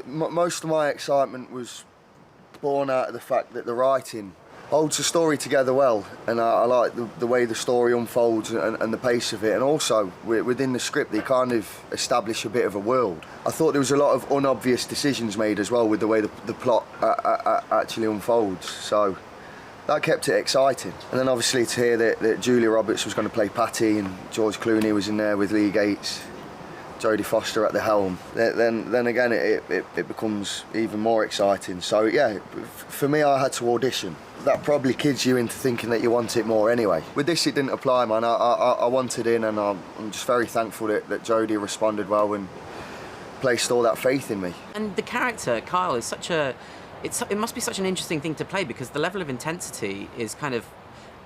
Most of my excitement was born out of the fact that the writing holds the story together well, and I like the way the story unfolds and the pace of it, and also within the script they kind of establish a bit of a world. I thought there was a lot of unobvious decisions made as well with the way the plot actually unfolds, so that kept it exciting. And then obviously to hear that Julia Roberts was going to play Patty and George Clooney was in there with Lee Gates, Jodie Foster at the helm, then again it becomes even more exciting. So yeah, for me, I had to audition. That probably kids you into thinking that you want it more anyway. With this it didn't apply, man. I wanted in, and I'm just very thankful that Jodie responded well and placed all that faith in me. And the character, Kyle, is it must be such an interesting thing to play, because the level of intensity is kind of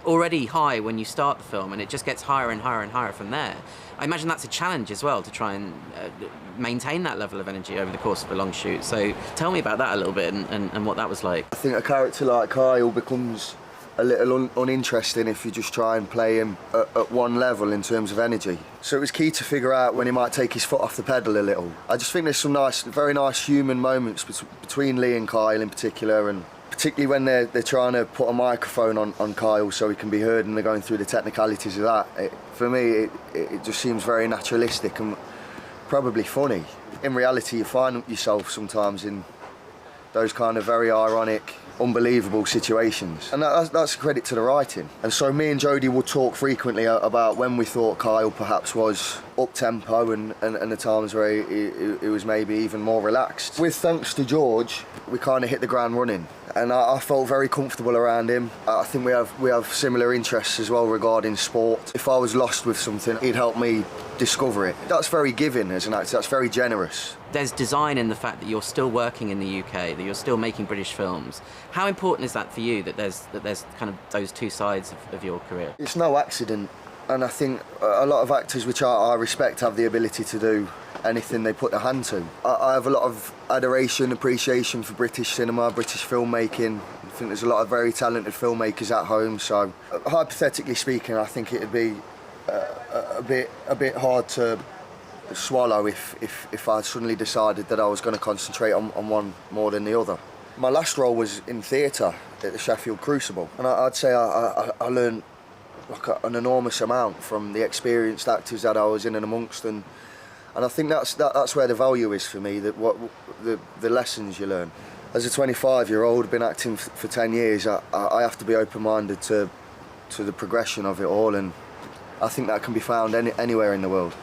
already high when you start the film, and it just gets higher and higher and higher from there. I imagine that's a challenge as well, to try and maintain that level of energy over the course of a long shoot. So tell me about that a little bit and what that was like. I think a character like Kyle becomes a little uninteresting if you just try and play him at one level in terms of energy. So it was key to figure out when he might take his foot off the pedal a little. I just think there's some very nice human moments between Lee and Kyle in particular, and particularly when they're trying to put a microphone on Kyle so he can be heard, and they're going through the technicalities of that. For me, it just seems very naturalistic and probably funny. In reality, you find yourself sometimes in those kind of very ironic, unbelievable situations, and that's a credit to the writing. And so me and Jodie would talk frequently about when we thought Kyle perhaps was up-tempo and the times where he was maybe even more relaxed. With thanks to George, we kind of hit the ground running, and I felt very comfortable around him. I think we have similar interests as well regarding sport. If I was lost with something, he'd help me discover it. That's very giving as an actor, that's very generous. There's design in the fact that you're still working in the UK, that you're still making British films. How important is that for you, that there's kind of those two sides of your career? It's no accident, and I think a lot of actors which I respect have the ability to do anything they put their hand to. I have a lot of adoration, appreciation for British cinema, British filmmaking. I think there's a lot of very talented filmmakers at home, so hypothetically speaking, I think it'd be a bit hard to swallow if I suddenly decided that I was going to concentrate on one more than the other. My last role was in theatre at the Sheffield Crucible, and I'd say I learned like an enormous amount from the experienced actors that I was in and amongst, and I think that's where the value is for me, that what the lessons you learn. As a 25-year-old, been acting for 10 years, I have to be open-minded to the progression of it all, and I think that can be found anywhere in the world.